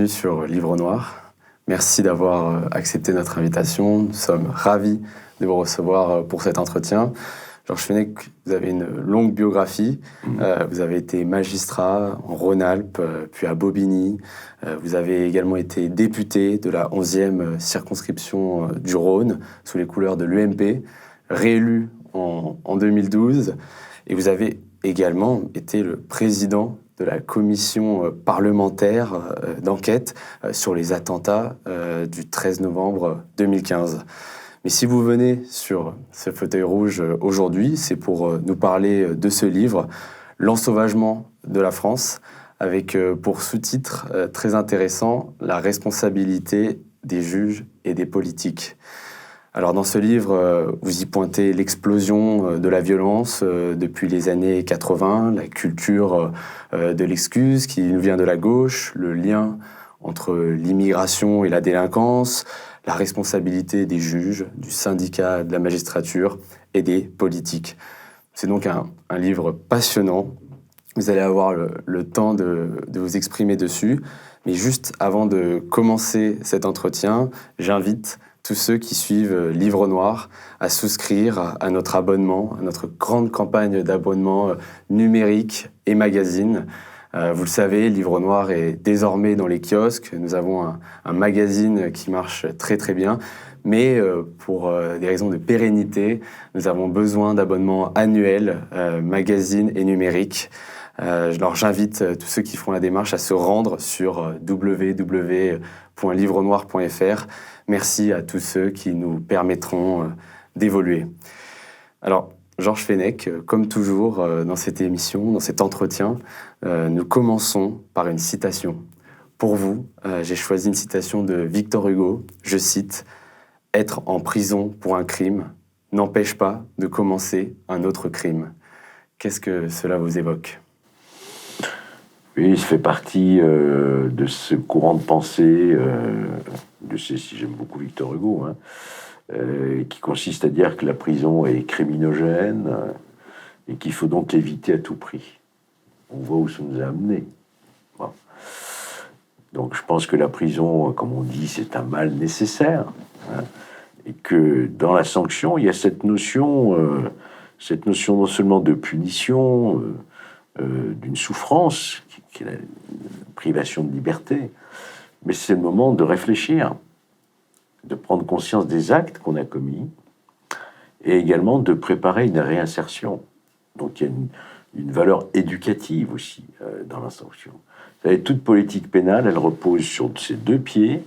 sur Livre Noir. Merci d'avoir accepté notre invitation. Nous sommes ravis de vous recevoir pour cet entretien. Georges Fenech, vous avez une longue biographie. Vous avez été magistrat en Rhône-Alpes, puis à Bobigny. Vous avez également été député de la 11e circonscription du Rhône, sous les couleurs de l'UMP, réélu en 2012. Et vous avez également été le président de la commission parlementaire d'enquête sur les attentats du 13 novembre 2015. Mais si vous venez sur ce fauteuil rouge aujourd'hui, c'est pour nous parler de ce livre, L'ensauvagement de la France, avec pour sous-titre très intéressant, La responsabilité des juges et des politiques. Alors dans ce livre, vous y pointez l'explosion de la violence depuis les années 80, la culture de l'excuse qui nous vient de la gauche, le lien entre l'immigration et la délinquance, la responsabilité des juges, du syndicat de la magistrature et des politiques. C'est donc un livre passionnant. Vous allez avoir le temps de vous exprimer dessus. Mais juste avant de commencer cet entretien, j'invite tous ceux qui suivent Livre Noir à souscrire à notre abonnement, à notre grande campagne d'abonnement numérique et magazine. Vous le savez, Livre Noir est désormais dans les kiosques. Nous avons un magazine qui marche très très bien. Mais pour des raisons de pérennité, nous avons besoin d'abonnements annuels, magazine et numérique. Alors j'invite tous ceux qui feront la démarche à se rendre sur www.livrenoir.fr. Merci à tous ceux qui nous permettront d'évoluer. Alors, Georges Fenech, comme toujours dans cette émission, dans cet entretien, nous commençons par une citation. Pour vous, j'ai choisi une citation de Victor Hugo. Je cite « Être en prison pour un crime n'empêche pas de commencer un autre crime ». Qu'est-ce que cela vous évoque ? Oui, ça fait partie de ce courant de pensée, je sais si j'aime beaucoup Victor Hugo, qui consiste à dire que la prison est criminogène et qu'il faut donc l'éviter à tout prix. On voit où ça nous a amené. Bon. Donc je pense que la prison, comme on dit, c'est un mal nécessaire, et que dans la sanction, il y a cette notion non seulement de punition, d'une souffrance, qui est la privation de liberté, mais c'est le moment de réfléchir, de prendre conscience des actes qu'on a commis, et également de préparer une réinsertion. Donc il y a une valeur éducative aussi dans la sanction. Vous savez, toute politique pénale, elle repose sur ces deux pieds,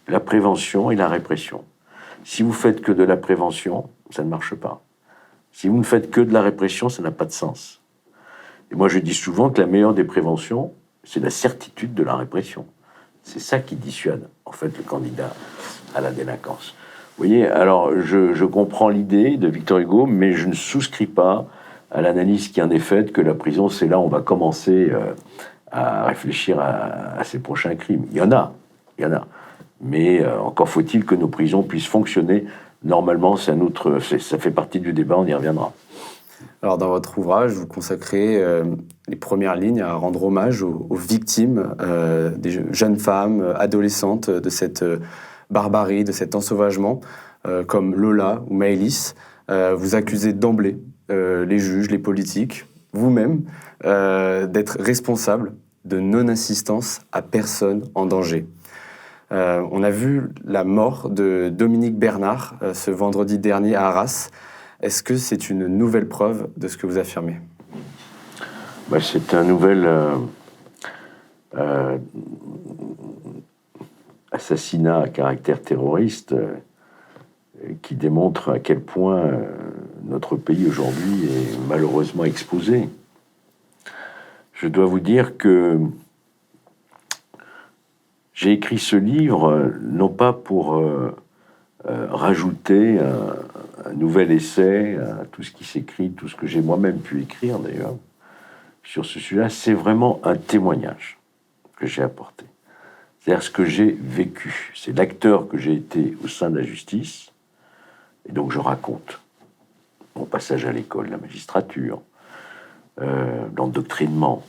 la prévention et la répression. Si vous faites que de la prévention, ça ne marche pas. Si vous ne faites que de la répression, ça n'a pas de sens. Et moi, je dis souvent que la meilleure des préventions, c'est la certitude de la répression. C'est ça qui dissuade, en fait, le candidat à la délinquance. Vous voyez, alors, je comprends l'idée de Victor Hugo, mais je ne souscris pas à l'analyse qui en est faite que la prison, c'est là où on va commencer à réfléchir à ses prochains crimes. Il y en a. Mais encore faut-il que nos prisons puissent fonctionner normalement. Ça fait partie du débat, on y reviendra. Alors, dans votre ouvrage, vous consacrez les premières lignes à rendre hommage aux victimes, des jeunes femmes, adolescentes de cette barbarie, de cet ensauvagement, comme Lola ou Maëlys. Vous accusez d'emblée les juges, les politiques, vous-même, d'être responsables de non-assistance à personne en danger. On a vu la mort de Dominique Bernard ce vendredi dernier à Arras. Est-ce que c'est une nouvelle preuve de ce que vous affirmez ? C'est un nouvel assassinat à caractère terroriste qui démontre à quel point notre pays aujourd'hui est malheureusement exposé. Je dois vous dire que j'ai écrit ce livre non pas pour rajouter un nouvel essai à tout ce qui s'écrit, tout ce que j'ai moi-même pu écrire d'ailleurs sur ce sujet. C'est vraiment un témoignage que j'ai apporté. C'est-à-dire ce que j'ai vécu. C'est l'acteur que j'ai été au sein de la justice. Et donc je raconte mon passage à l'école, la magistrature, l'endoctrinement,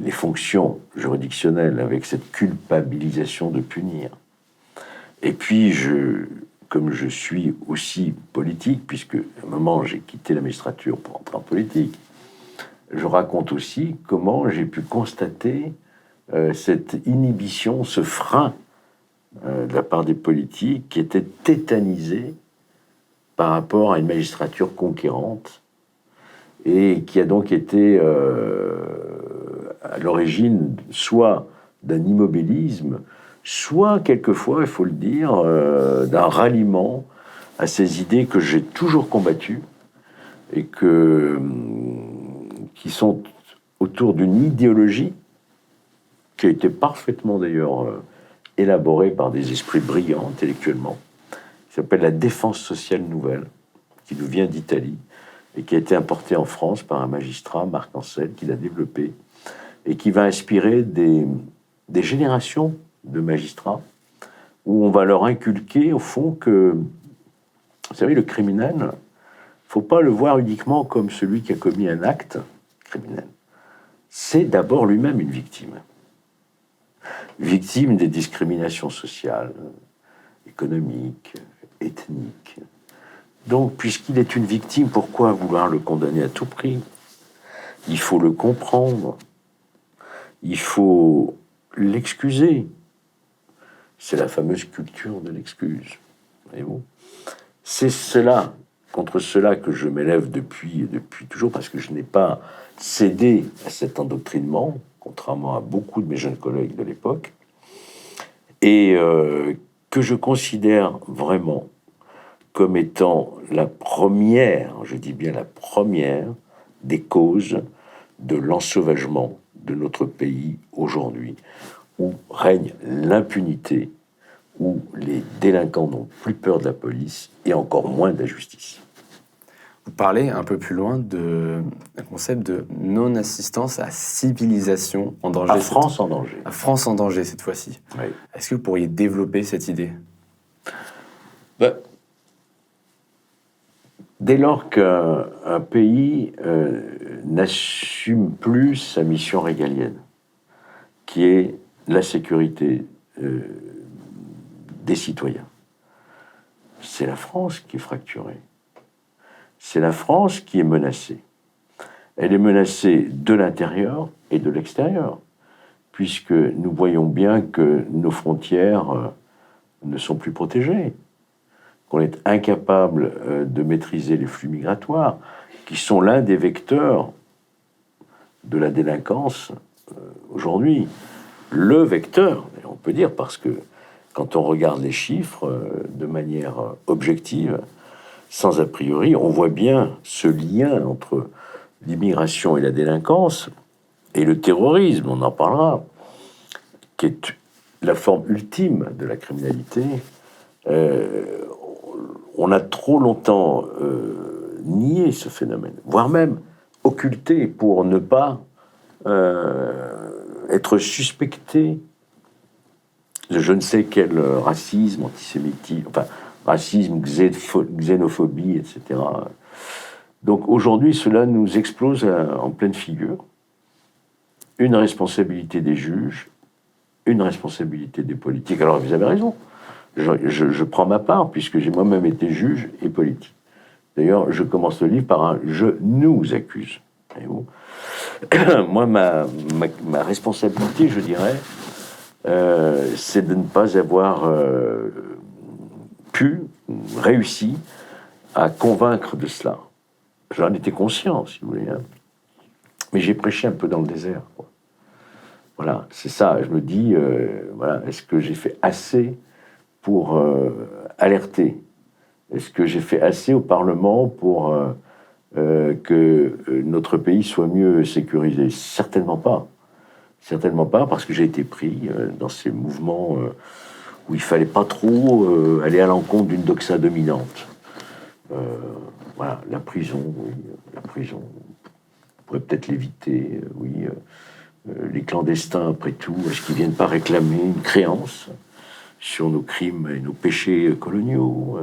les fonctions juridictionnelles avec cette culpabilisation de punir. Et puis, comme je suis aussi politique, puisque à un moment j'ai quitté la magistrature pour entrer en politique, je raconte aussi comment j'ai pu constater cette inhibition, ce frein de la part des politiques qui étaient tétanisés par rapport à une magistrature conquérante et qui a donc été à l'origine soit d'un immobilisme, soit quelquefois, il faut le dire, d'un ralliement à ces idées que j'ai toujours combattues et qui sont autour d'une idéologie qui a été parfaitement d'ailleurs élaborée par des esprits brillants intellectuellement, qui s'appelle la défense sociale nouvelle, qui nous vient d'Italie et qui a été importée en France par un magistrat, Marc Ancel, qui l'a développée et qui va inspirer des générations de magistrats où on va leur inculquer au fond que, vous savez, le criminel, il ne faut pas le voir uniquement comme celui qui a commis un acte criminel. C'est d'abord lui-même une victime. Victime des discriminations sociales, économiques, ethniques. Donc, puisqu'il est une victime, pourquoi vouloir le condamner à tout prix? Il faut le comprendre. Il faut l'excuser. C'est la fameuse culture de l'excuse. Voyez-vous ? C'est cela, contre cela que je m'élève depuis toujours, parce que je n'ai pas cédé à cet endoctrinement, contrairement à beaucoup de mes jeunes collègues de l'époque, et que je considère vraiment comme étant la première, je dis bien la première, des causes de l'ensauvagement de notre pays aujourd'hui, où règne l'impunité, où les délinquants n'ont plus peur de la police et encore moins de la justice. Vous parlez un peu plus loin d'un concept de non-assistance à civilisation en danger. À France en danger. À France en danger, cette fois-ci. Oui. Est-ce que vous pourriez développer cette idée? Dès lors qu'un pays n'assume plus sa mission régalienne, qui est la sécurité des citoyens, c'est la France qui est fracturée. C'est la France qui est menacée. Elle est menacée de l'intérieur et de l'extérieur, puisque nous voyons bien que nos frontières ne sont plus protégées, qu'on est incapable de maîtriser les flux migratoires, qui sont l'un des vecteurs de la délinquance aujourd'hui. Le vecteur, on peut dire, parce que quand on regarde les chiffres de manière objective, sans a priori, on voit bien ce lien entre l'immigration et la délinquance, et le terrorisme, on en parlera, qui est la forme ultime de la criminalité. On a trop longtemps nié ce phénomène, voire même occulté pour ne pas être suspecté de je ne sais quel racisme, antisémitisme, enfin racisme, xénophobie, etc. Donc aujourd'hui, cela nous explose en pleine figure. Une responsabilité des juges, une responsabilité des politiques. Alors vous avez raison, je prends ma part, puisque j'ai moi-même été juge et politique. D'ailleurs, je commence le livre par un « je nous accuse ». Moi, ma responsabilité, je dirais, c'est de ne pas avoir réussi à convaincre de cela. J'en étais conscient, si vous voulez, hein. Mais j'ai prêché un peu dans le désert, quoi. Voilà, c'est ça. Je me dis, voilà, est-ce que j'ai fait assez pour alerter? Est-ce que j'ai fait assez au Parlement pour que notre pays soit mieux sécurisé? Certainement pas. Certainement pas, parce que j'ai été pris dans ces mouvements où il fallait pas trop aller à l'encontre d'une doxa dominante. Voilà, la prison, oui, la prison. On pourrait peut-être l'éviter, oui. Les clandestins, après tout, est-ce qu'ils viennent pas réclamer une créance sur nos crimes et nos péchés coloniaux?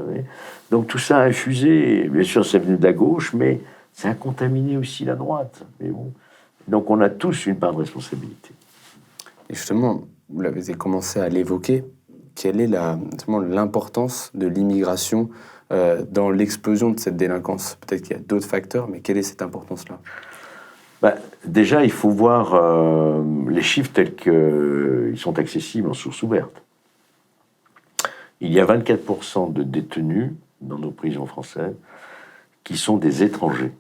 Donc tout ça a infusé, bien sûr, c'est venu de la gauche, mais ça a contaminé aussi la droite. Mais bon, Donc on a tous une part de responsabilité. Et justement, vous l'avez commencé à l'évoquer, quelle est l'importance de l'immigration dans l'explosion de cette délinquance? Peut-être qu'il y a d'autres facteurs, mais quelle est cette importance-là? Déjà, il faut voir les chiffres tels qu'ils sont accessibles en source ouverte. Il y a 24% de détenus dans nos prisons françaises qui sont des étrangers.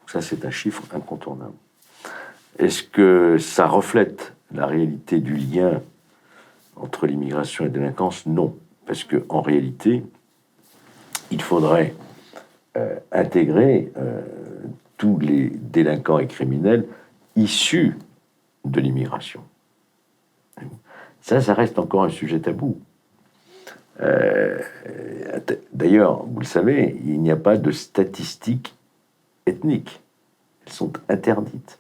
Ça, c'est un chiffre incontournable. Est-ce que ça reflète la réalité du lien entre l'immigration et la délinquance? Non. Parce qu'en réalité, il faudrait intégrer tous les délinquants et criminels issus de l'immigration. Ça reste encore un sujet tabou. D'ailleurs, vous le savez, il n'y a pas de statistiques ethniques. Elles sont interdites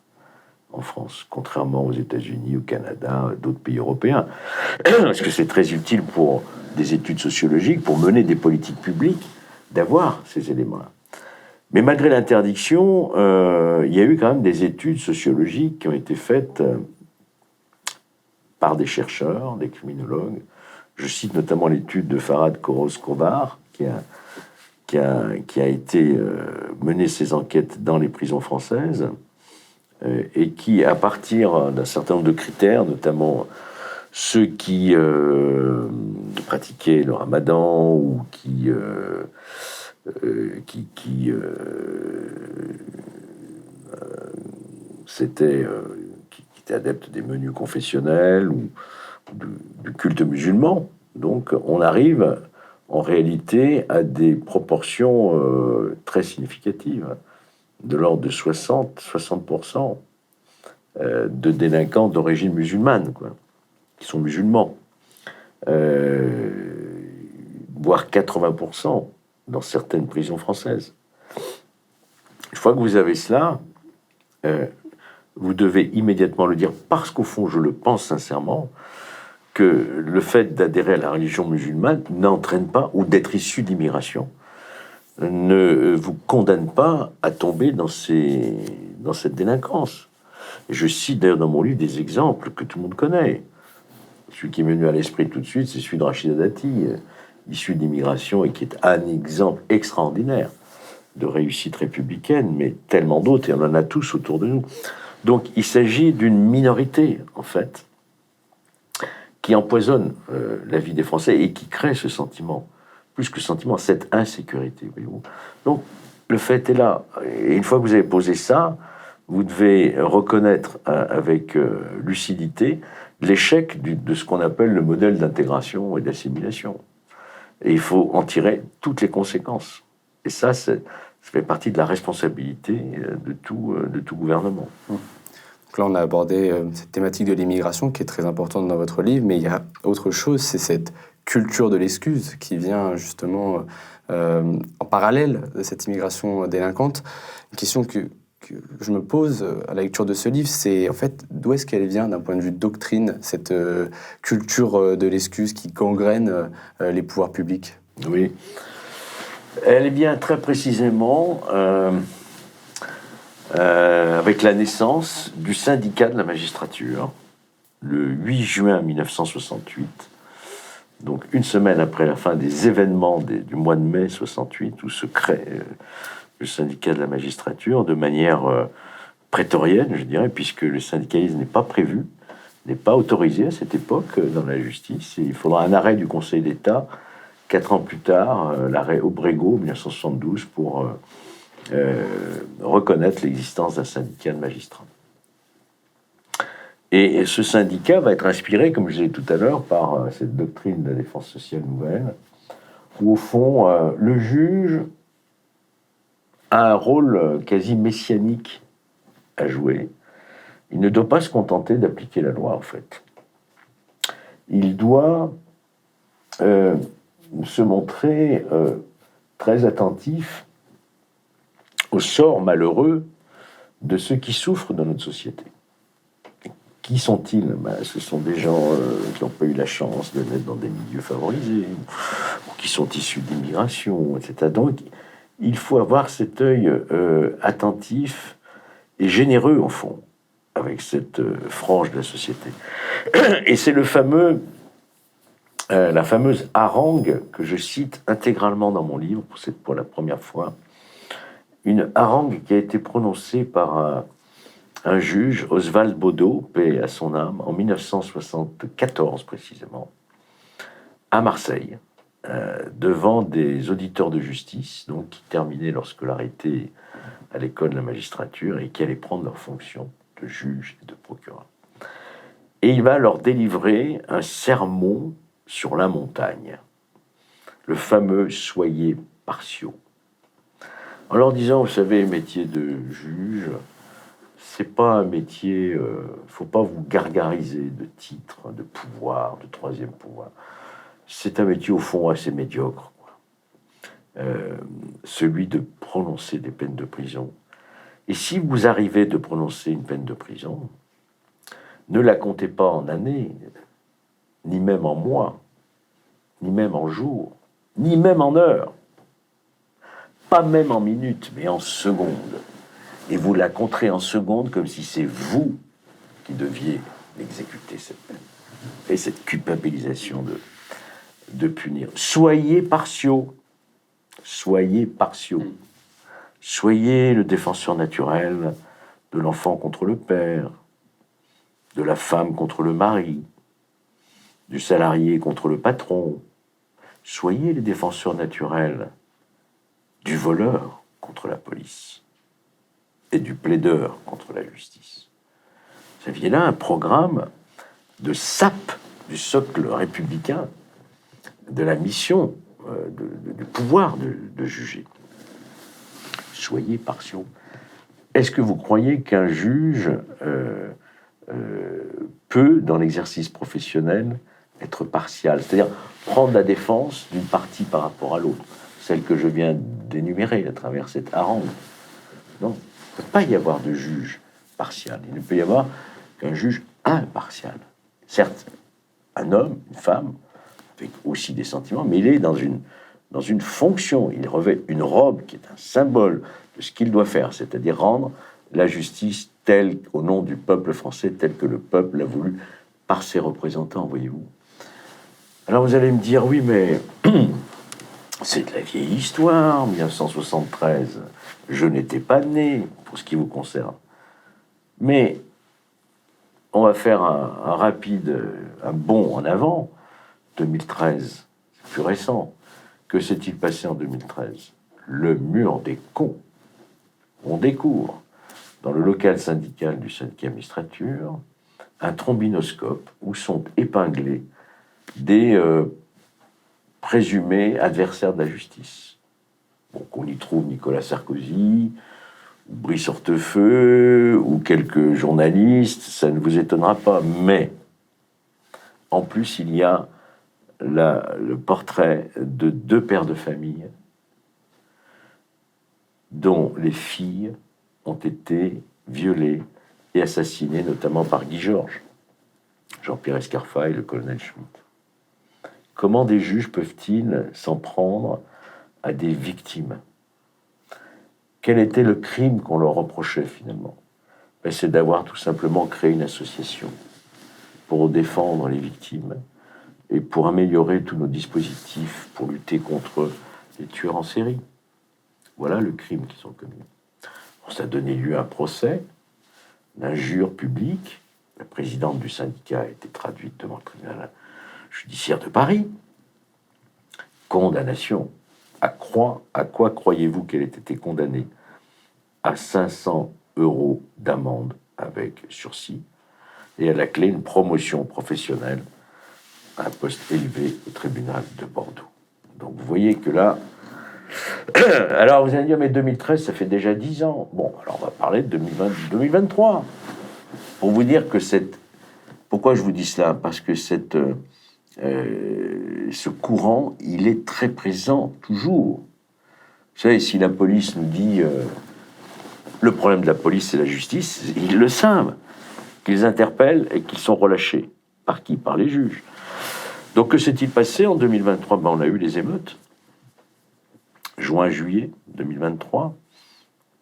en France, contrairement aux États-Unis, au Canada, d'autres pays européens. Parce que c'est très utile pour des études sociologiques, pour mener des politiques publiques, d'avoir ces éléments-là. Mais malgré l'interdiction, il y a eu quand même des études sociologiques qui ont été faites par des chercheurs, des criminologues. Je cite notamment l'étude de Farhad Khoros-Khobar, qui a été mené ses enquêtes dans les prisons françaises, et qui, à partir d'un certain nombre de critères, notamment ceux qui pratiquaient le ramadan ou qui étaient adeptes des menus confessionnels ou du culte musulman. Donc on arrive en réalité à des proportions très significatives, de l'ordre de 60% de délinquants d'origine musulmane, qui sont musulmans, voire 80% dans certaines prisons françaises. Une fois que vous avez cela, vous devez immédiatement le dire, parce qu'au fond, je le pense sincèrement, que le fait d'adhérer à la religion musulmane n'entraîne pas, ou d'être issu d'immigration, ne vous condamne pas à tomber dans cette délinquance. Et je cite d'ailleurs dans mon livre des exemples que tout le monde connaît. Celui qui m'est venu à l'esprit tout de suite, c'est celui de Rachida Dati, issu d'immigration et qui est un exemple extraordinaire de réussite républicaine, mais tellement d'autres, et on en a tous autour de nous. Donc il s'agit d'une minorité, en fait, qui empoisonne la vie des Français et qui crée ce sentiment, plus que sentiment, cette insécurité. Voyez-vous. Donc le fait est là. Et une fois que vous avez posé ça, vous devez reconnaître avec lucidité l'échec de ce qu'on appelle le modèle d'intégration et d'assimilation. Et il faut en tirer toutes les conséquences. Et ça fait partie de la responsabilité de tout gouvernement. Donc là, on a abordé cette thématique de l'immigration qui est très importante dans votre livre, mais il y a autre chose, c'est cette culture de l'excuse qui vient justement en parallèle de cette immigration délinquante. Une question que je me pose à la lecture de ce livre, c'est en fait d'où est-ce qu'elle vient d'un point de vue de doctrine, cette culture de l'excuse qui gangrène les pouvoirs publics? Oui, elle vient très précisément avec la naissance du syndicat de la magistrature, le 8 juin 1968, donc une semaine après la fin des événements du mois de mai 68, où se crée le syndicat de la magistrature de manière prétorienne, je dirais, puisque le syndicalisme n'est pas prévu, n'est pas autorisé à cette époque dans la justice. Et il faudra un arrêt du Conseil d'État 4 ans plus tard, l'arrêt Obrego, 1972, pour reconnaître l'existence d'un syndicat de magistrats. Et ce syndicat va être inspiré, comme je disais tout à l'heure, par cette doctrine de la défense sociale nouvelle, où au fond, le juge a un rôle quasi messianique à jouer. Il ne doit pas se contenter d'appliquer la loi, en fait. Il doit se montrer très attentif au sort malheureux de ceux qui souffrent dans notre société. Qui sont-ils? Ce sont des gens qui n'ont pas eu la chance de naître dans des milieux favorisés, ou qui sont issus d'immigration, etc. Donc, il faut avoir cet œil attentif et généreux, au fond, avec cette frange de la société. Et c'est la fameuse harangue que je cite intégralement dans mon livre, pour la première fois. Une harangue qui a été prononcée par un juge, Oswald Baudot, paix à son âme, en 1974 précisément, à Marseille, devant des auditeurs de justice, donc qui terminaient leur scolarité à l'école de la magistrature et qui allaient prendre leur fonction de juge et de procureur. Et il va leur délivrer un sermon sur la montagne, le fameux « soyez partiaux ». En leur disant, vous savez, le métier de juge, c'est pas un métier, faut pas vous gargariser de titres, de pouvoir, de troisième pouvoir. C'est un métier au fond assez médiocre, quoi. Celui de prononcer des peines de prison. Et si vous arrivez de prononcer une peine de prison, ne la comptez pas en années, ni même en mois, ni même en jours, ni même en heures, pas même en minutes, mais en secondes. Et vous la compterez en secondes comme si c'est vous qui deviez exécuter cette peine. Et cette culpabilisation de punir. Soyez partiaux. Soyez partiaux. Soyez le défenseur naturel de l'enfant contre le père, de la femme contre le mari, du salarié contre le patron. Soyez les défenseurs naturels du voleur contre la police et du plaideur contre la justice. Vous aviez là un programme de sape du socle républicain, de la mission, du pouvoir de juger. Soyez partiaux. Est-ce que vous croyez qu'un juge peut, dans l'exercice professionnel, être partial, c'est-à-dire prendre la défense d'une partie par rapport à l'autre, celle que je viens d'énumérer à travers cette harangue? Non, il ne peut pas y avoir de juge partial. Il ne peut y avoir qu'un juge impartial. Certes, un homme, une femme, avec aussi des sentiments, mais il est dans une fonction. Il revêt une robe qui est un symbole de ce qu'il doit faire, c'est-à-dire rendre la justice telle, au nom du peuple français, telle que le peuple l'a voulu par ses représentants, voyez-vous. Alors vous allez me dire, oui, mais c'est de la vieille histoire, 1973. Je n'étais pas né, pour ce qui vous concerne. Mais on va faire un bond en avant. 2013, c'est plus récent. Que s'est-il passé en 2013? Le mur des cons. On découvre, dans le local syndical du syndicat Magistrature, un trombinoscope où sont épinglés des présumés adversaires de la justice. Bon, qu'on y trouve Nicolas Sarkozy, ou Brice Hortefeux, ou quelques journalistes, ça ne vous étonnera pas. Mais, en plus, il y a le portrait de 2 pères de famille dont les filles ont été violées et assassinées, notamment par Guy Georges, Jean-Pierre Escarfa et le colonel Schmitt. Comment des juges peuvent-ils s'en prendre à des victimes? Quel était le crime qu'on leur reprochait finalement? C'est d'avoir tout simplement créé une association pour défendre les victimes et pour améliorer tous nos dispositifs pour lutter contre les tueurs en série. Voilà le crime qu'ils ont commis. Ça a donné lieu à un procès, l'injure publique. La présidente du syndicat a été traduite devant le tribunal judiciaire de Paris. Condamnation. À quoi croyez-vous qu'elle ait été condamnée? À 500 € d'amende avec sursis et à la clé une promotion professionnelle à un poste élevé au tribunal de Bordeaux. Donc vous voyez que là... Alors vous allez dire, mais 2013, ça fait déjà 10 ans. Bon, alors on va parler de 2023. Pour vous dire que Pourquoi je vous dis cela? Parce que ce courant, il est très présent toujours. Vous savez, si la police nous dit le problème de la police, c'est la justice, ils le savent, qu'ils interpellent et qu'ils sont relâchés. Par qui? Par les juges. Donc que s'est-il passé en 2023? On a eu les émeutes. Juin-juillet 2023.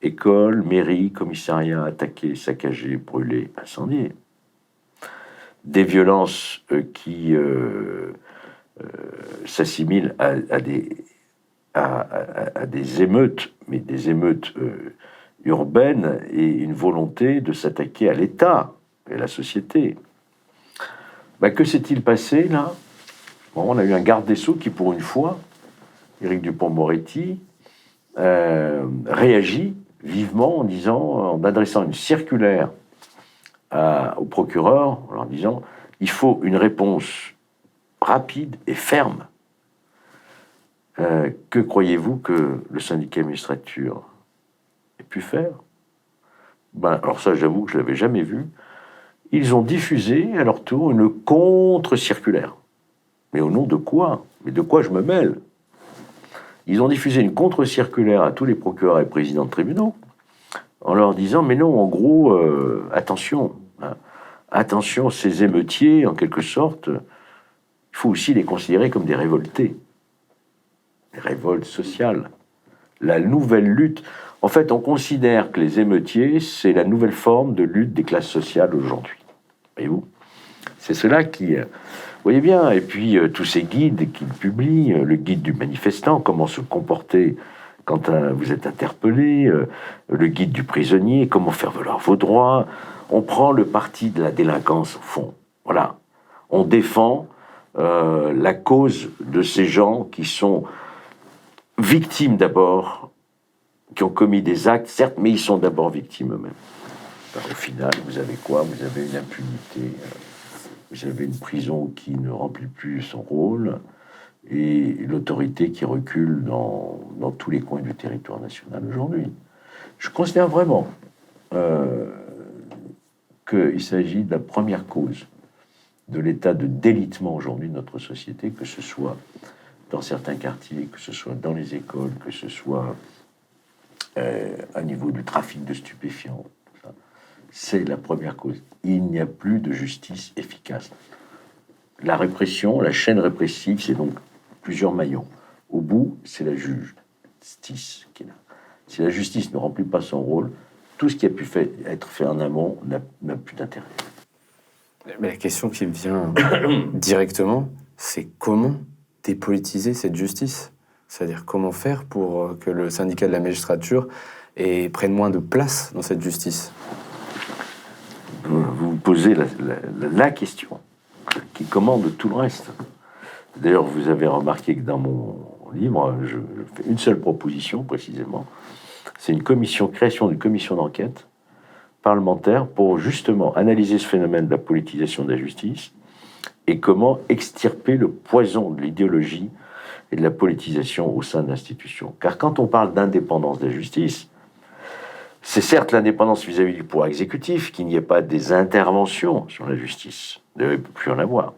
Écoles, mairies, commissariats attaqués, saccagés, brûlés, incendiés. Des violences qui s'assimilent à des émeutes, mais des émeutes urbaines, et une volonté de s'attaquer à l'État et à la société. Que s'est-il passé là? On a eu un garde des Sceaux qui, pour une fois, Éric Dupond-Moretti, réagit vivement en adressant une circulaire au procureur, en leur disant « il faut une réponse rapide et ferme ». Que croyez-vous que le syndicat Magistrature ait pu faire? Alors ça, j'avoue que je ne l'avais jamais vu. Ils ont diffusé à leur tour une contre-circulaire. Mais au nom de quoi? Mais de quoi je me mêle? Ils ont diffusé une contre-circulaire à tous les procureurs et présidents de tribunaux en leur disant « mais non, en gros, attention, hein, attention, ces émeutiers, en quelque sorte, il faut aussi les considérer comme des révoltés. Des révoltes sociales. La nouvelle lutte. En fait, on considère que les émeutiers, c'est la nouvelle forme de lutte des classes sociales aujourd'hui. Voyez-vous? C'est cela qui... Vous voyez bien, et puis tous ces guides qu'il publie, le guide du manifestant, comment se comporter quand vous êtes interpellé, le guide du prisonnier, comment faire valoir vos droits. On prend le parti de la délinquance au fond. Voilà. On défend la cause de ces gens qui sont victimes d'abord, qui ont commis des actes, certes, mais ils sont d'abord victimes eux-mêmes. Au final, vous avez quoi? Vous avez une impunité. Vous avez une prison qui ne remplit plus son rôle et l'autorité qui recule dans tous les coins du territoire national aujourd'hui. Je considère vraiment qu'il s'agit de la première cause de l'état de délitement aujourd'hui de notre société, que ce soit dans certains quartiers, que ce soit dans les écoles, que ce soit à niveau du trafic de stupéfiants. C'est la première cause. Il n'y a plus de justice efficace. La répression, la chaîne répressive, c'est donc plusieurs maillons. Au bout, c'est la justice qui est là. Si la justice ne remplit pas son rôle, tout ce qui a pu être fait en amont n'a plus d'intérêt. Mais la question qui me vient directement, c'est comment dépolitiser cette justice? C'est-à-dire comment faire pour que le syndicat de la magistrature prenne moins de place dans cette justice? Vous posez la question qui commande tout le reste. D'ailleurs, vous avez remarqué que dans mon livre, je fais une seule proposition précisément. C'est création d'une commission d'enquête parlementaire pour justement analyser ce phénomène de la politisation de la justice et comment extirper le poison de l'idéologie et de la politisation au sein de l'institution. Car quand on parle d'indépendance de la justice, c'est certes l'indépendance vis-à-vis du pouvoir exécutif, qu'il n'y ait pas des interventions sur la justice, il ne peut plus en avoir,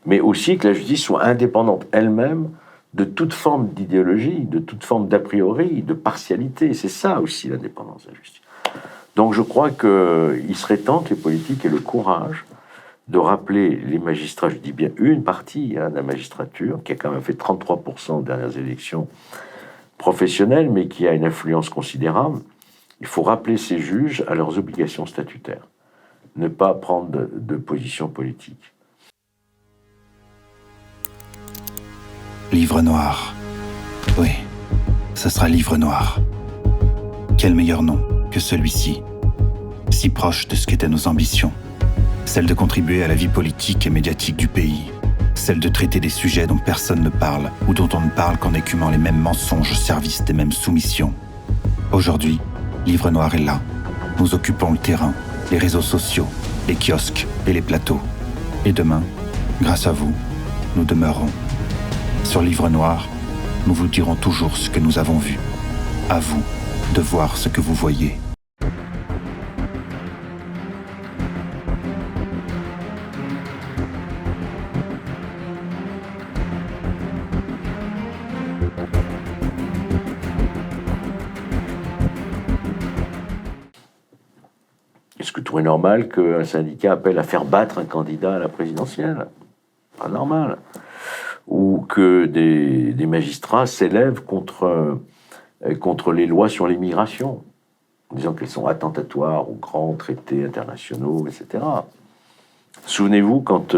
mais aussi que la justice soit indépendante elle-même de toute forme d'idéologie, de toute forme d'a priori, de partialité. C'est ça aussi l'indépendance de la justice. Donc je crois qu'il serait temps que les politiques aient le courage de rappeler les magistrats, je dis bien une partie de la magistrature, qui a quand même fait 33% aux dernières élections professionnelles, mais qui a une influence considérable. Il faut rappeler ces juges à leurs obligations statutaires, ne pas prendre de position politique. Livre noir. Oui, ce sera Livre noir. Quel meilleur nom que celui-ci, si proche de ce qu'étaient nos ambitions, celle de contribuer à la vie politique et médiatique du pays, celle de traiter des sujets dont personne ne parle ou dont on ne parle qu'en écumant les mêmes mensonges au service des mêmes soumissions. Aujourd'hui, Livre noir est là. Nous occupons le terrain, les réseaux sociaux, les kiosques et les plateaux. Et demain, grâce à vous, nous demeurerons. Sur Livre noir, nous vous dirons toujours ce que nous avons vu. À vous de voir ce que vous voyez. Est-ce que tout est normal qu'un syndicat appelle à faire battre un candidat à la présidentielle? Pas normal. Ou que des magistrats s'élèvent contre contre les lois sur l'immigration, en disant qu'elles sont attentatoires aux grands traités internationaux, etc. Souvenez-vous quand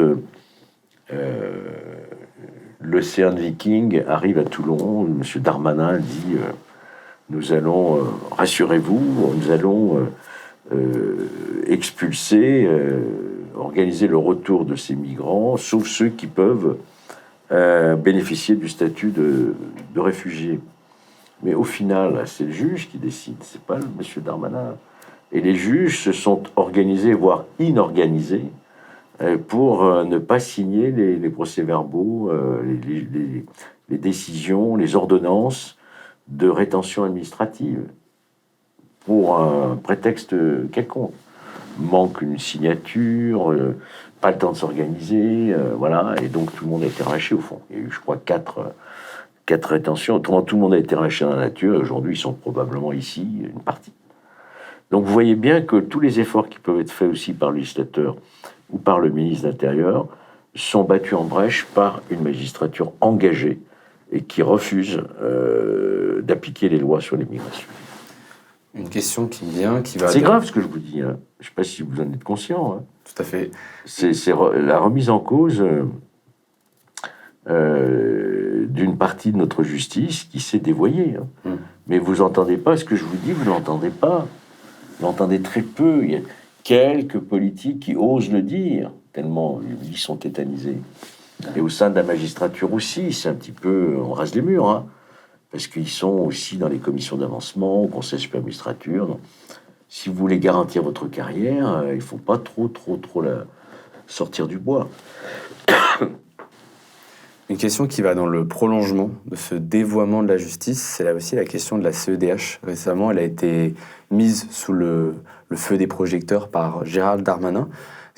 l'Océan Viking arrive à Toulon, M. Darmanin dit nous allons, rassurez-vous, nous allons expulser, organiser le retour de ces migrants, sauf ceux qui peuvent bénéficier du statut de réfugié. Mais au final, c'est le juge qui décide, c'est pas M. Darmanin. Et les juges se sont organisés, voire inorganisés, pour ne pas signer les procès-verbaux, les décisions, les ordonnances de rétention administrative, pour un prétexte quelconque. Manque une signature, pas le temps de s'organiser, voilà, et donc tout le monde a été relâché au fond. Il y a eu, je crois, 4 rétentions. Autrement, tout le monde a été relâché dans la nature, et aujourd'hui, ils sont probablement ici, une partie. Donc vous voyez bien que tous les efforts qui peuvent être faits aussi par le législateur ou par le ministre de l'Intérieur sont battus en brèche par une magistrature engagée et qui refuse d'appliquer les lois sur l'immigration. Une question qui me vient, qui va... C'est grave ce que je vous dis, hein. Je ne sais pas si vous en êtes conscient. Hein. Tout à fait. C'est la remise en cause d'une partie de notre justice qui s'est dévoyée. Hein. Mais vous n'entendez pas ce que je vous dis, vous n'entendez pas. Vous l'entendez très peu. Il y a quelques politiques qui osent le dire, tellement ils sont tétanisés. Et au sein de la magistrature aussi, c'est un petit peu... On rase les murs, hein, parce qu'ils sont aussi dans les commissions d'avancement, au conseil supérieur de magistrature. Donc, si vous voulez garantir votre carrière, il ne faut pas trop la sortir du bois. Une question qui va dans le prolongement de ce dévoiement de la justice, c'est là aussi la question de la CEDH. Récemment, elle a été mise sous le feu des projecteurs par Gérald Darmanin.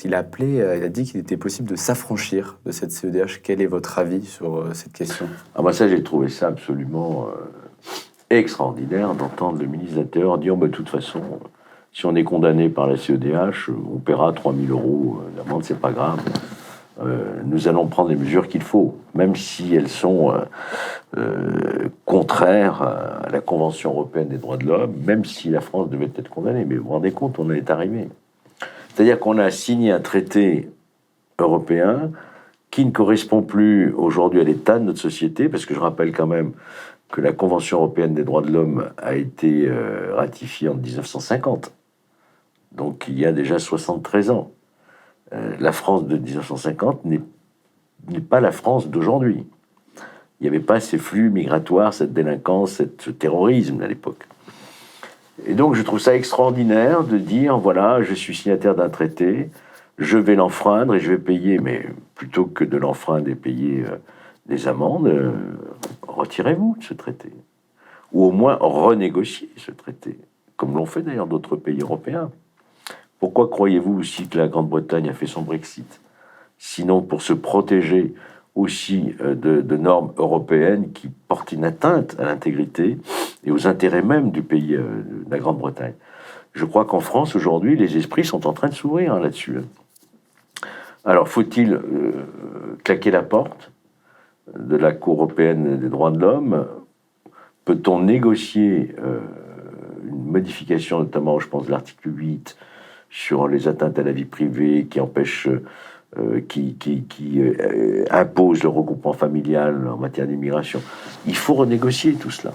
Il a dit qu'il était possible de s'affranchir de cette CEDH. Quel est votre avis sur cette question ? Ah bah ça, j'ai trouvé ça absolument extraordinaire d'entendre le ministre de l'Intérieur dire de toute façon, si on est condamné par la CEDH, on paiera 3 000 € d'amende, c'est pas grave. Nous allons prendre les mesures qu'il faut, même si elles sont contraires à la Convention européenne des droits de l'homme, même si la France devait être condamnée. Mais vous vous rendez compte, on en est arrivé. C'est-à-dire qu'on a signé un traité européen qui ne correspond plus aujourd'hui à l'état de notre société, parce que je rappelle quand même que la Convention européenne des droits de l'homme a été ratifiée en 1950. Donc il y a déjà 73 ans. La France de 1950 n'est pas la France d'aujourd'hui. Il n'y avait pas ces flux migratoires, cette délinquance, ce terrorisme à l'époque. Et donc je trouve ça extraordinaire de dire, voilà, je suis signataire d'un traité, je vais l'enfreindre et je vais payer, mais plutôt que de l'enfreindre et payer des amendes, retirez-vous de ce traité. Ou au moins renégociez ce traité, comme l'ont fait d'ailleurs d'autres pays européens. Pourquoi croyez-vous aussi que la Grande-Bretagne a fait son Brexit ? Sinon pour se protéger aussi de normes européennes qui portent une atteinte à l'intégrité et aux intérêts même du pays, de la Grande-Bretagne. Je crois qu'en France, aujourd'hui, les esprits sont en train de s'ouvrir là-dessus. Alors, faut-il claquer la porte de la Cour européenne des droits de l'homme ? Peut-on négocier une modification, notamment, je pense, de l'article 8, sur les atteintes à la vie privée, qui empêche, qui impose le regroupement familial en matière d'immigration. Il faut renégocier tout cela.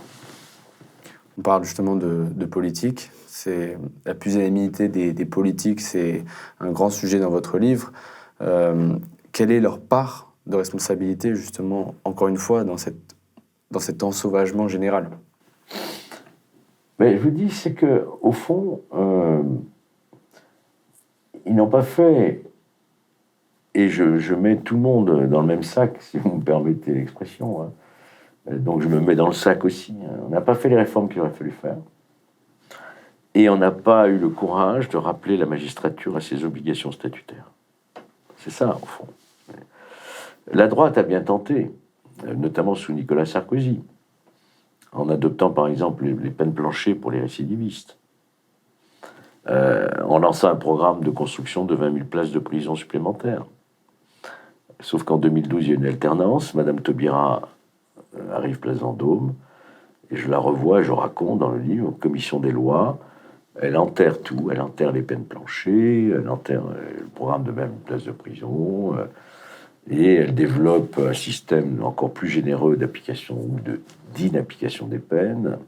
On parle justement de politique. C'est la pusillanimité des politiques, c'est un grand sujet dans votre livre. Quelle est leur part de responsabilité, justement, encore une fois, dans cet ensauvagement général ? Mais je vous dis, c'est que au fond, ils n'ont pas fait, et je mets tout le monde dans le même sac, si vous me permettez l'expression, hein. Donc je me mets dans le sac aussi. On n'a pas fait les réformes qu'il aurait fallu faire. Et on n'a pas eu le courage de rappeler la magistrature à ses obligations statutaires. C'est ça, au fond. La droite a bien tenté, notamment sous Nicolas Sarkozy, en adoptant par exemple les peines planchées pour les récidivistes, en lançant un programme de construction de 20 000 places de prison supplémentaires. Sauf qu'en 2012, il y a une alternance. Madame Taubira arrive place Vendôme, Et je la revois, je raconte dans le livre, commission des lois, elle enterre tout, elle enterre les peines planchées, elle enterre le programme de même place de prison, et elle développe un système encore plus généreux d'application ou d'inapplication des peines.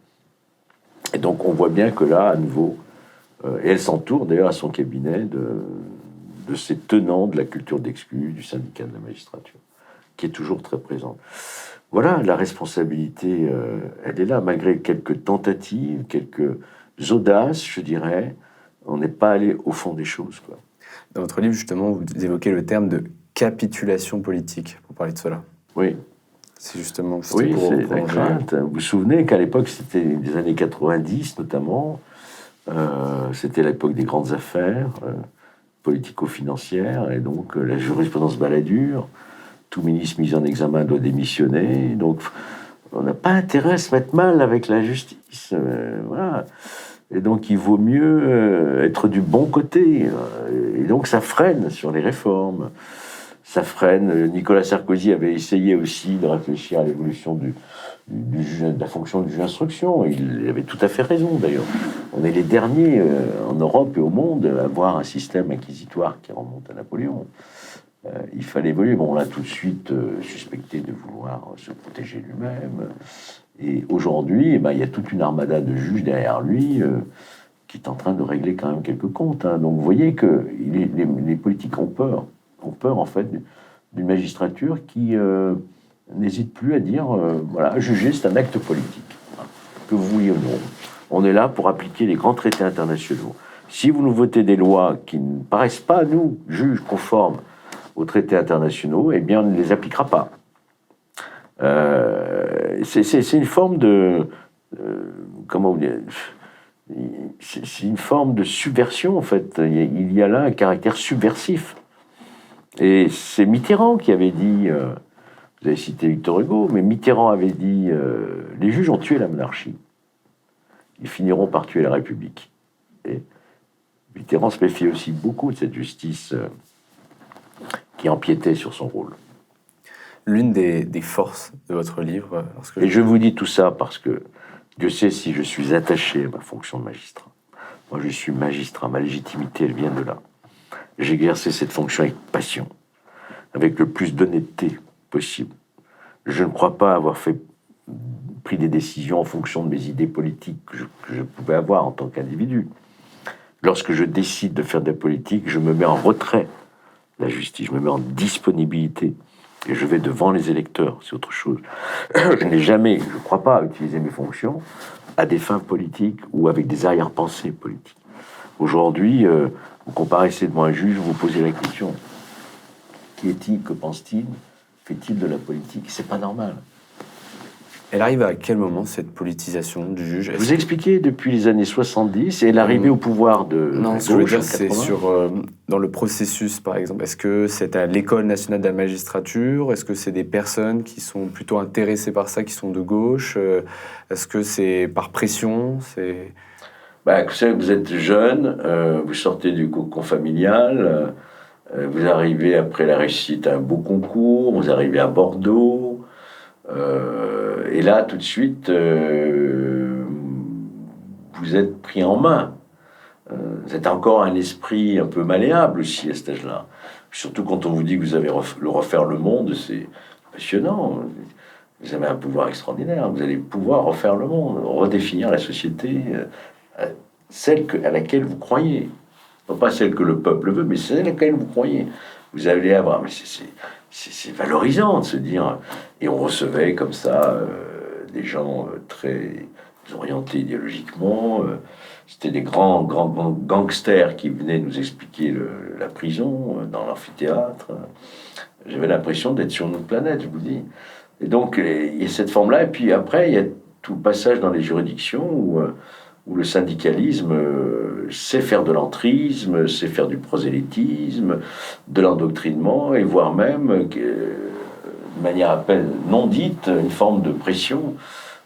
Et donc on voit bien que là, à nouveau, et elle s'entoure d'ailleurs à son cabinet de ces tenants de la culture d'exclus du syndicat de la magistrature, qui est toujours très présente. Voilà, la responsabilité, elle est là, malgré quelques tentatives, quelques audaces, je dirais. On n'est pas allé au fond des choses, quoi. Dans votre livre, justement, vous évoquez le terme de capitulation politique, pour parler de cela. Oui. C'est justement... Oui, c'est la crainte. Vous vous souvenez qu'à l'époque, c'était des années 90, notamment, c'était l'époque des grandes affaires politico-financières, et donc la jurisprudence Balladur, tout ministre mis en examen doit démissionner, donc on n'a pas intérêt à se mettre mal avec la justice, voilà. Et donc il vaut mieux être du bon côté, et donc ça freine sur les réformes, ça freine. Nicolas Sarkozy avait essayé aussi de réfléchir à l'évolution de la fonction du juge d'instruction. Il avait tout à fait raison, d'ailleurs. On est les derniers en Europe et au monde à avoir un système inquisitoire qui remonte à Napoléon. Il fallait évoluer. Bon, on l'a tout de suite suspecté de vouloir se protéger lui-même. Et aujourd'hui, il y a toute une armada de juges derrière lui qui est en train de régler quand même quelques comptes. Hein. Donc vous voyez que les politiques ont peur en fait d'une magistrature qui n'hésite plus à dire, voilà, juger c'est un acte politique, hein, que vous vouliez ou non. On est là pour appliquer les grands traités internationaux. Si vous nous votez des lois qui ne paraissent pas, nous, juges conformes aux traités internationaux, eh bien, on ne les appliquera pas. C'est une forme de... comment vous dire, c'est une forme de subversion, en fait. Il y a là un caractère subversif. Et c'est Mitterrand qui avait dit... vous avez cité Victor Hugo, mais Mitterrand avait dit les juges ont tué la monarchie. Ils finiront par tuer la République. Et Mitterrand se méfiait aussi beaucoup de cette justice qui empiétait sur son rôle. L'une des forces de votre livre... Et je vous dis tout ça parce que Dieu sait si je suis attaché à ma fonction de magistrat. Moi, je suis magistrat. Ma légitimité, elle vient de là. J'ai exercé cette fonction avec passion, avec le plus d'honnêteté possible. Je ne crois pas avoir pris des décisions en fonction de mes idées politiques que je pouvais avoir en tant qu'individu. Lorsque je décide de faire de la politique, je me mets en retrait de la justice, je me mets en disponibilité et je vais devant les électeurs, c'est autre chose. Je n'ai jamais, je ne crois pas, utiliser mes fonctions à des fins politiques ou avec des arrière-pensées politiques. Aujourd'hui, vous comparaissez devant un juge, vous posez la question, qui est-il, que pense-t-il, fait-il de la politique? C'est pas normal. Elle arrive à quel moment, cette politisation du juge? Vous expliquez depuis les années 70 et l'arrivée au pouvoir de non, ce que je veux dire, c'est sur dans le processus, par exemple. Est-ce que c'est à l'École nationale de la magistrature? Est-ce que c'est des personnes qui sont plutôt intéressées par ça, qui sont de gauche? Est-ce que c'est par pression? Vous êtes jeune, vous sortez du cocon familial, vous arrivez après la réussite à un beau concours, vous arrivez à Bordeaux, et là, tout de suite, vous êtes pris en main. Vous êtes encore un esprit un peu malléable aussi à cet âge-là. Surtout quand on vous dit que vous allez refaire le monde, c'est passionnant. Vous avez un pouvoir extraordinaire. Vous allez pouvoir refaire le monde, redéfinir la société, celle à laquelle vous croyez. Non pas celle que le peuple veut, mais celle à laquelle vous croyez. Vous allez avoir... Mais c'est valorisant de se dire... Et on recevait comme ça des gens très orientés idéologiquement. C'était des grands gangsters qui venaient nous expliquer la prison dans l'amphithéâtre. J'avais l'impression d'être sur une autre planète, je vous dis. Et donc, il y a cette forme-là. Et puis après, il y a tout le passage dans les juridictions où le syndicalisme sait faire de l'entrisme, sait faire du prosélytisme, de l'endoctrinement, et voire même, de manière à peine non dite, une forme de pression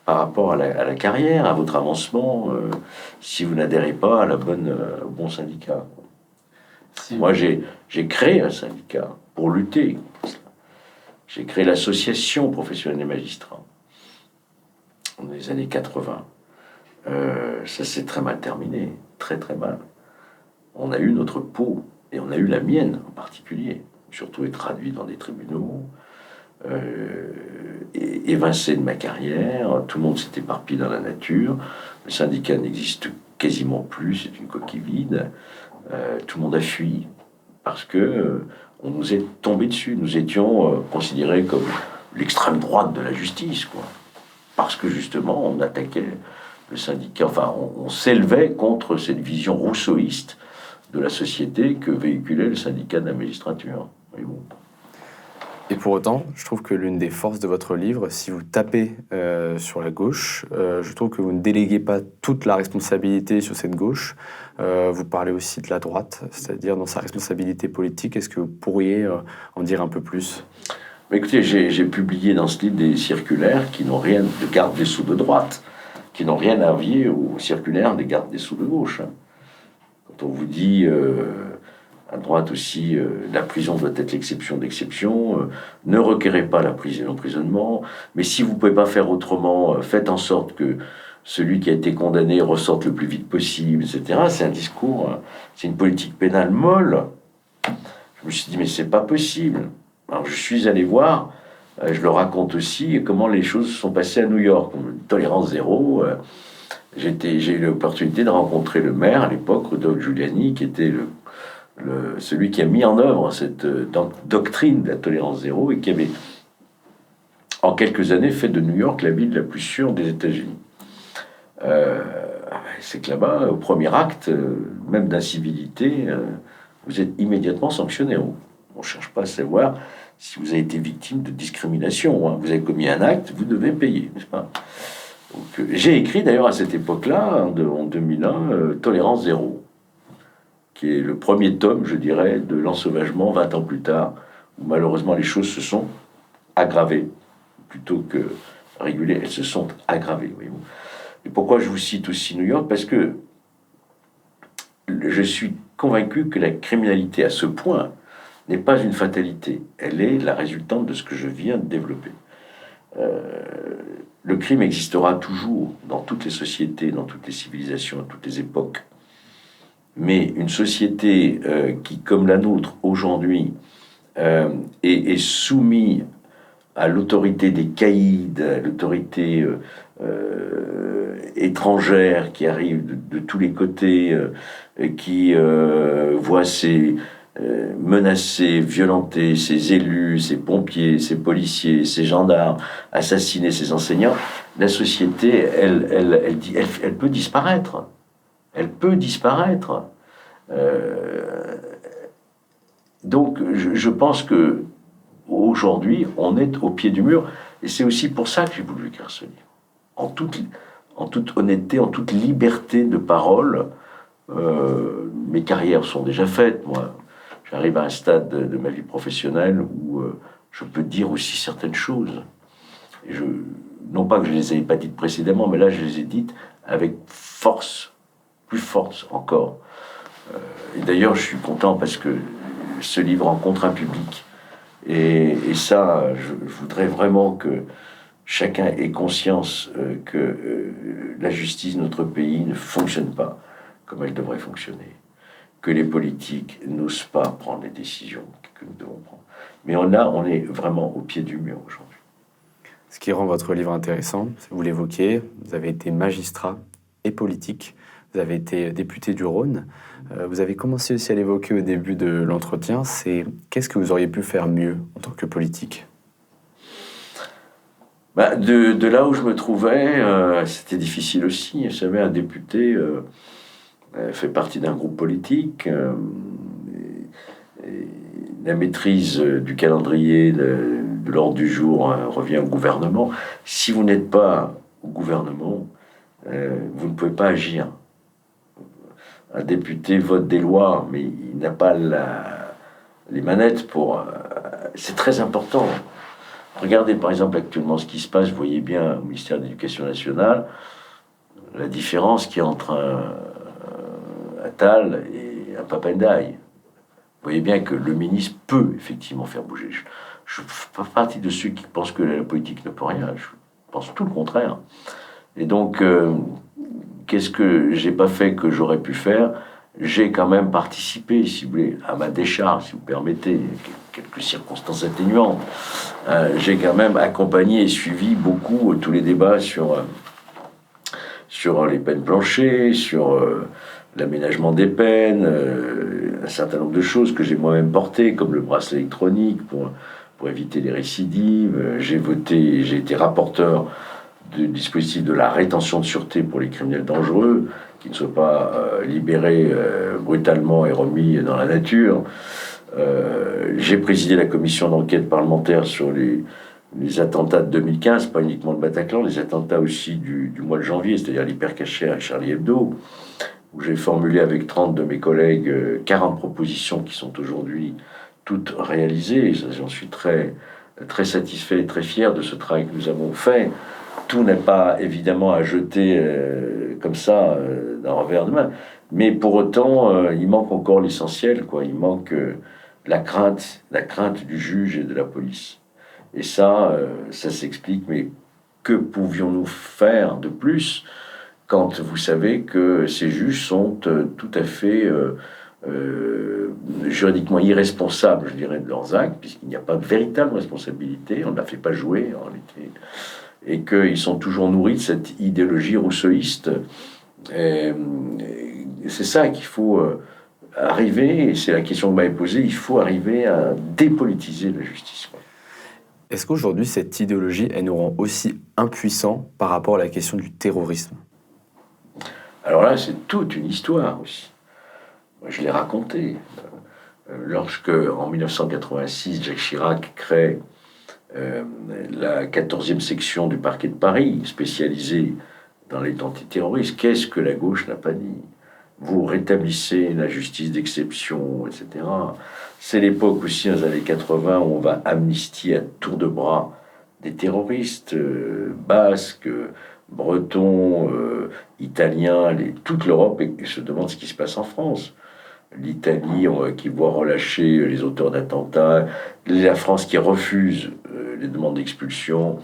par rapport à la carrière, à votre avancement, si vous n'adhérez pas au bon syndicat. Moi, j'ai créé un syndicat pour lutter contre cela. J'ai créé l'association professionnelle des magistrats. dans les années 80. Ça s'est très mal terminé, très très mal. On a eu notre peau, et on a eu la mienne en particulier, surtout être traduit dans des tribunaux, évincé de ma carrière, tout le monde s'est éparpillé dans la nature, le syndicat n'existe quasiment plus, c'est une coquille vide, tout le monde a fui, parce que on nous est tombé dessus, nous étions considérés comme l'extrême droite de la justice, quoi. Parce que justement, on attaquait le syndicat, enfin, on s'élevait contre cette vision rousseauiste de la société que véhiculait le syndicat de la magistrature. Mais bon. Et pour autant, je trouve que l'une des forces de votre livre, si vous tapez sur la gauche, je trouve que vous ne déléguez pas toute la responsabilité sur cette gauche. Vous parlez aussi de la droite, c'est-à-dire dans sa responsabilité politique. Est-ce que vous pourriez en dire un peu plus ? Mais écoutez, j'ai publié dans ce livre des circulaires qui n'ont rien de garde des sceaux de droite, qui n'ont rien à envier aux circulaires des gardes des sceaux de gauche. Quand on vous dit à droite aussi, la prison doit être l'exception d'exception, ne requérez pas la prison d'emprisonnement, mais si vous ne pouvez pas faire autrement, faites en sorte que celui qui a été condamné ressorte le plus vite possible, etc. C'est un discours, c'est une politique pénale molle. Je me suis dit, mais c'est pas possible. Alors je suis allé voir, je le raconte aussi, comment les choses se sont passées à New York. Tolérance zéro. J'ai eu l'opportunité de rencontrer le maire à l'époque, Rudolph Giuliani, qui était celui qui a mis en œuvre cette doctrine de la tolérance zéro et qui avait, en quelques années, fait de New York la ville la plus sûre des États-Unis. C'est que là-bas, au premier acte, même d'incivilité, vous êtes immédiatement sanctionné. On ne cherche pas à savoir si vous avez été victime de discrimination. Vous avez commis un acte, vous devez payer, n'est-ce pas ? Donc, j'ai écrit d'ailleurs à cette époque-là, en 2001, Tolérance zéro, qui est le premier tome, je dirais, de l'ensauvagement 20 ans plus tard, où malheureusement les choses se sont aggravées, plutôt que régulées, elles se sont aggravées. Voyez-vous. Et pourquoi je vous cite aussi New York ? Parce que je suis convaincu que la criminalité à ce point n'est pas une fatalité, elle est la résultante de ce que je viens de développer. Le crime existera toujours dans toutes les sociétés, dans toutes les civilisations, à toutes les époques. Mais une société qui, comme la nôtre aujourd'hui, est soumise à l'autorité des caïds, à l'autorité étrangère qui arrive de tous les côtés, qui voit ses menacer, violenter ses élus, ses pompiers, ses policiers, ses gendarmes, assassiner ses enseignants, la société, elle peut disparaître. Elle peut disparaître. Donc, je pense que aujourd'hui, on est au pied du mur, et c'est aussi pour ça que j'ai voulu écrire ce livre. En toute honnêteté, en toute liberté de parole. Mes carrières sont déjà faites, moi. J'arrive à un stade de ma vie professionnelle où je peux dire aussi certaines choses. Et non pas que je ne les ai pas dites précédemment, mais là, je les ai dites avec force, plus forte encore. Et d'ailleurs, je suis content parce que ce livre rencontre un public. Et ça, je voudrais vraiment que chacun ait conscience que la justice de notre pays ne fonctionne pas comme elle devrait fonctionner. Que les politiques n'osent pas prendre les décisions que nous devons prendre. Mais on est vraiment au pied du mur aujourd'hui. Ce qui rend votre livre intéressant, vous l'évoquez, vous avez été magistrat et politique, vous avez été député du Rhône. Vous avez commencé aussi à l'évoquer au début de l'entretien, c'est qu'est-ce que vous auriez pu faire mieux en tant que politique ? De là où je me trouvais, c'était difficile aussi. Vous savez, un député fait partie d'un groupe politique. La maîtrise du calendrier, de l'ordre du jour revient au gouvernement. Si vous n'êtes pas au gouvernement, vous ne pouvez pas agir. Un député vote des lois, mais il n'a pas les manettes pour... c'est très important. Regardez par exemple actuellement ce qui se passe, vous voyez bien au ministère de l'Éducation nationale, la différence qu'il y a entre un Attal et un Pap Ndiaye. Vous voyez bien que le ministre peut effectivement faire bouger. Je ne fais pas partie de ceux qui pensent que la politique ne peut rien. Je pense tout le contraire. Et donc, qu'est-ce que j'ai pas fait que j'aurais pu faire? J'ai quand même participé, si vous voulez, à ma décharge, si vous permettez, quelques circonstances atténuantes. J'ai quand même accompagné et suivi beaucoup tous les débats sur les peines planchées, sur l'aménagement des peines, un certain nombre de choses que j'ai moi-même portées, comme le bracelet électronique pour éviter les récidives. J'ai été rapporteur du dispositif de la rétention de sûreté pour les criminels dangereux, qui ne soient pas libérés brutalement et remis dans la nature. J'ai présidé la commission d'enquête parlementaire sur les attentats de 2015, pas uniquement le Bataclan, les attentats aussi du mois de janvier, c'est-à-dire l'Hypercacher et Charlie Hebdo, où j'ai formulé avec 30 de mes collègues 40 propositions qui sont aujourd'hui toutes réalisées. Et j'en suis très, très satisfait et très fier de ce travail que nous avons fait. Tout n'est pas évidemment à jeter comme ça d'un revers de main, mais pour autant, il manque encore l'essentiel, quoi. Il manque la crainte du juge et de la police. Et ça s'explique, mais que pouvions-nous faire de plus quand vous savez que ces juges sont tout à fait juridiquement irresponsables, je dirais, de leurs actes, puisqu'il n'y a pas de véritable responsabilité, on ne la fait pas jouer en réalité, et qu'ils sont toujours nourris de cette idéologie rousseauiste. Et c'est ça qu'il faut arriver, et c'est la question que vous m'avez posée, il faut arriver à dépolitiser la justice. Est-ce qu'aujourd'hui, cette idéologie, elle nous rend aussi impuissants par rapport à la question du terrorisme? Alors là, c'est toute une histoire aussi. Moi, je l'ai raconté. Lorsque, en 1986, Jacques Chirac crée la 14e section du parquet de Paris, spécialisée dans les antiterroristes, qu'est-ce que la gauche n'a pas dit? Vous rétablissez la justice d'exception, etc. C'est l'époque aussi, dans les années 80, où on va amnistier à tour de bras des terroristes basques, bretons, italiens, toute l'Europe et se demande ce qui se passe en France. L'Italie qui voit relâcher les auteurs d'attentats, la France qui refuse les demandes d'expulsion,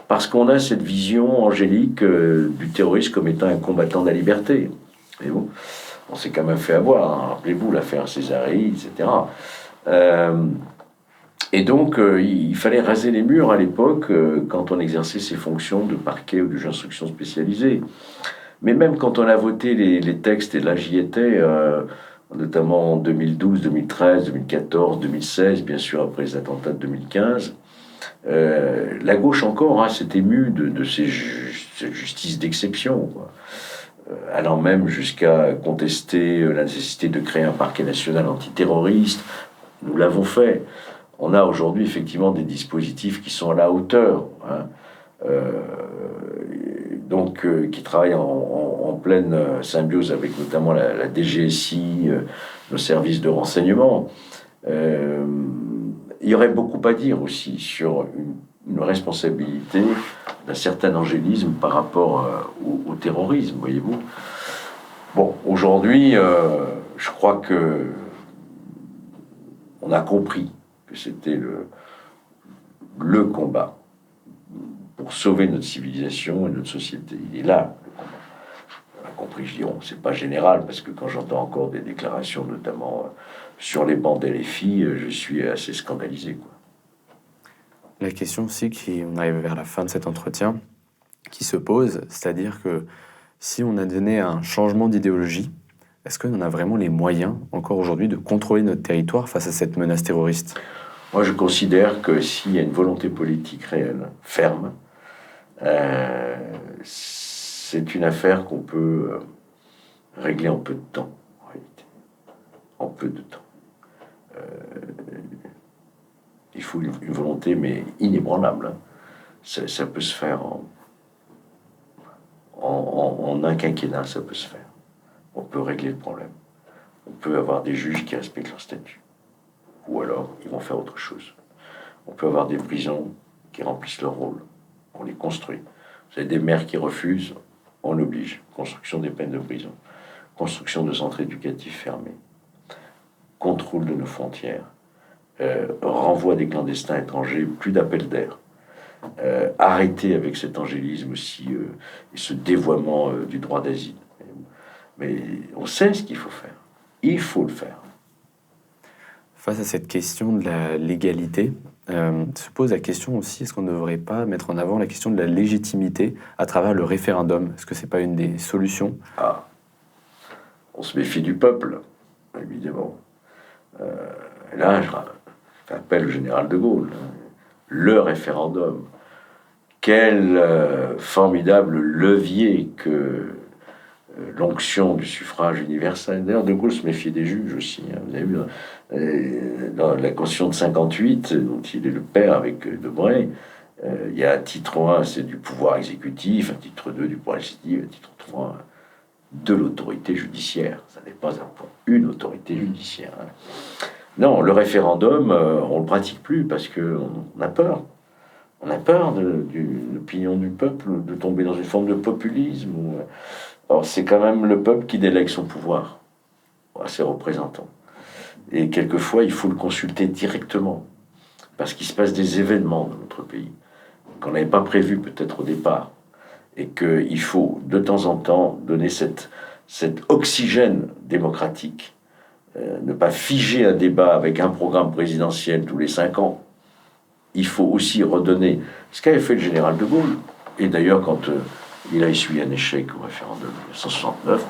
parce qu'on a cette vision angélique du terroriste comme étant un combattant de la liberté. Et bon, on s'est quand même fait avoir, hein. Rappelez-vous l'affaire Césari, etc. Et donc, il fallait raser les murs à l'époque quand on exerçait ses fonctions de parquet ou de juge d'instruction spécialisé. Mais même quand on a voté les textes, et là j'y étais, notamment en 2012, 2013, 2014, 2016, bien sûr après les attentats de 2015, la gauche encore s'est émue de cette justice d'exception, quoi. Allant même jusqu'à contester la nécessité de créer un parquet national antiterroriste. Nous l'avons fait. On a aujourd'hui effectivement des dispositifs qui sont à la hauteur, hein, qui travaillent en pleine symbiose avec notamment la DGSI, nos services de renseignement. Il y aurait beaucoup à dire aussi sur une responsabilité d'un certain angélisme par rapport au terrorisme, voyez-vous. Bon, aujourd'hui, je crois que on a compris que c'était le combat pour sauver notre civilisation et notre société. Il est là, le combat. On a compris, je dis, c'est pas général, parce que quand j'entends encore des déclarations, notamment sur les bancs LFI, je suis assez scandalisé, quoi. La question aussi, on arrive vers la fin de cet entretien, qui se pose, c'est-à-dire que si on a donné un changement d'idéologie, est-ce qu'on a vraiment les moyens, encore aujourd'hui, de contrôler notre territoire face à cette menace terroriste? Moi, je considère que s'il y a une volonté politique réelle, ferme, c'est une affaire qu'on peut régler en peu de temps, en réalité. En peu de temps. Il faut une volonté, mais inébranlable, hein. Ça peut se faire en un quinquennat, ça peut se faire. On peut régler le problème. On peut avoir des juges qui respectent leur statut. Ou alors, ils vont faire autre chose. On peut avoir des prisons qui remplissent leur rôle. On les construit. Vous avez des maires qui refusent, on oblige. Construction des peines de prison. Construction de centres éducatifs fermés. Contrôle de nos frontières. Renvoi des clandestins étrangers. Plus d'appels d'air. arrêter avec cet angélisme aussi et ce dévoiement du droit d'asile. Mais on sait ce qu'il faut faire. Il faut le faire. Face à cette question de la légalité, se pose la question aussi, est-ce qu'on ne devrait pas mettre en avant la question de la légitimité à travers le référendum? Est-ce que ce n'est pas une des solutions? Ah, on se méfie du peuple, évidemment. Là, je rappelle le général de Gaulle, le référendum. Quel formidable levier que l'onction du suffrage universel. D'ailleurs, de Gaulle se méfiait des juges aussi. Hein. Vous avez vu, dans la Constitution de 58, dont il est le père avec Debré, il y a un titre 1, c'est du pouvoir exécutif, un titre 2 du pouvoir législatif, un titre 3 de l'autorité judiciaire. Ça n'est pas une autorité judiciaire. Hein. Non, le référendum, on ne le pratique plus parce qu'on a peur. On a peur de l'opinion du peuple, de tomber dans une forme de populisme. Alors c'est quand même le peuple qui délègue son pouvoir à ses représentants. Et quelquefois, il faut le consulter directement, parce qu'il se passe des événements dans notre pays qu'on n'avait pas prévus peut-être au départ, et qu'il faut de temps en temps donner cet oxygène démocratique, ne pas figer un débat avec un programme présidentiel tous les 5 ans. Il faut aussi redonner ce qu'avait fait le général de Gaulle. Et d'ailleurs, quand il a essuyé un échec au référendum de 1969,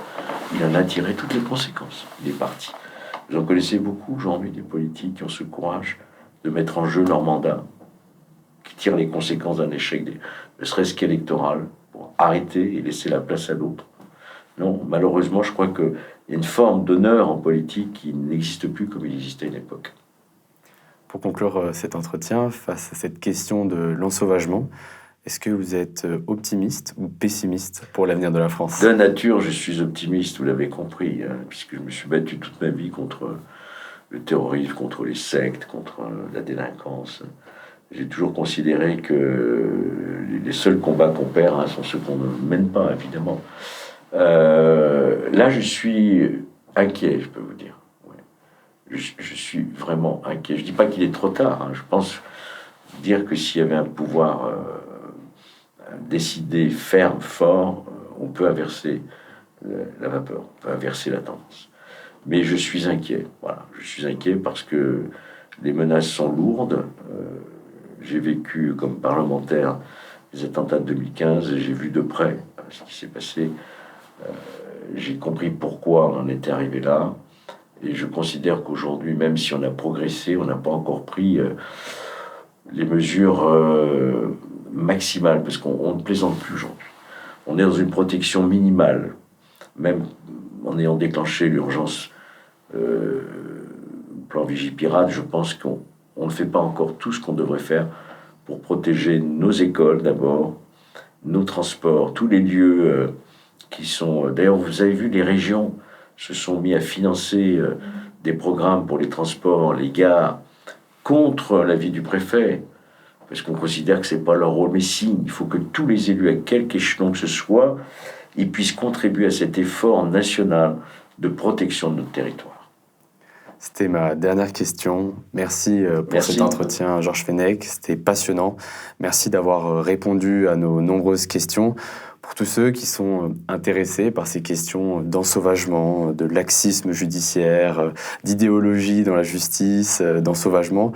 il en a tiré toutes les conséquences. Il est parti. Vous en connaissez beaucoup aujourd'hui des politiques qui ont ce courage de mettre en jeu leur mandat, qui tirent les conséquences d'un échec, ne serait-ce qu'électoral, pour arrêter et laisser la place à l'autre. Non, malheureusement, je crois qu'il y a une forme d'honneur en politique qui n'existe plus comme il existait à une époque. Pour conclure cet entretien, face à cette question de l'ensauvagement, est-ce que vous êtes optimiste ou pessimiste pour l'avenir de la France? De nature, je suis optimiste, vous l'avez compris, hein, puisque je me suis battu toute ma vie contre le terrorisme, contre les sectes, contre la délinquance. J'ai toujours considéré que les seuls combats qu'on perd sont ceux qu'on ne mène pas, évidemment. Là, je suis inquiet, je peux vous dire. Ouais. Je suis vraiment inquiet. Je ne dis pas qu'il est trop tard. Hein. Je pense dire que s'il y avait un pouvoir décidé, ferme, fort, on peut inverser la vapeur, on peut inverser la tendance. Mais je suis inquiet. Voilà. Je suis inquiet parce que les menaces sont lourdes. J'ai vécu comme parlementaire les attentats de 2015 et j'ai vu de près ce qui s'est passé. J'ai compris pourquoi on en était arrivé là. Et je considère qu'aujourd'hui, même si on a progressé, on n'a pas encore pris les mesures maximales, parce qu'on ne plaisante plus aujourd'hui. On est dans une protection minimale, même en ayant déclenché l'urgence plan Vigipirate, je pense qu'on ne fait pas encore tout ce qu'on devrait faire pour protéger nos écoles d'abord, nos transports, tous les lieux qui sont... D'ailleurs, vous avez vu, les régions se sont mis à financer des programmes pour les transports, les gares, contre l'avis du préfet, parce qu'on considère que ce n'est pas leur rôle. Mais si, il faut que tous les élus, à quelque échelon que ce soit, ils puissent contribuer à cet effort national de protection de notre territoire. C'était ma dernière question. Merci pour cet entretien, Georges Fenech. C'était passionnant. Merci d'avoir répondu à nos nombreuses questions. Pour tous ceux qui sont intéressés par ces questions d'ensauvagement, de laxisme judiciaire, d'idéologie dans la justice, d'ensauvagement,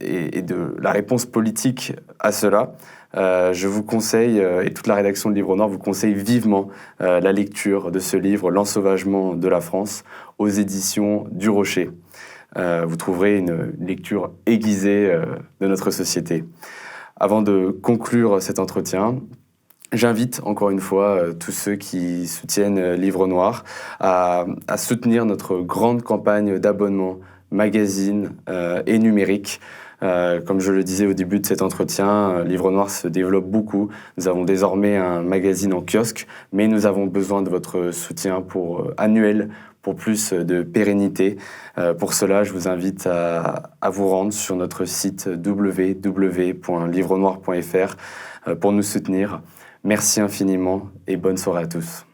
et de la réponse politique à cela, je vous conseille, et toute la rédaction de Livre Noir vous conseille vivement la lecture de ce livre, L'ensauvagement de la France, aux éditions du Rocher. Vous trouverez une lecture aiguisée de notre société. Avant de conclure cet entretien, j'invite encore une fois tous ceux qui soutiennent Livre Noir à soutenir notre grande campagne d'abonnement magazine et numérique. Comme je le disais au début de cet entretien, Livre Noir se développe beaucoup. Nous avons désormais un magazine en kiosque, mais nous avons besoin de votre soutien annuel pour plus de pérennité. Pour cela, je vous invite à vous rendre sur notre site www.livrenoir.fr pour nous soutenir. Merci infiniment et bonne soirée à tous.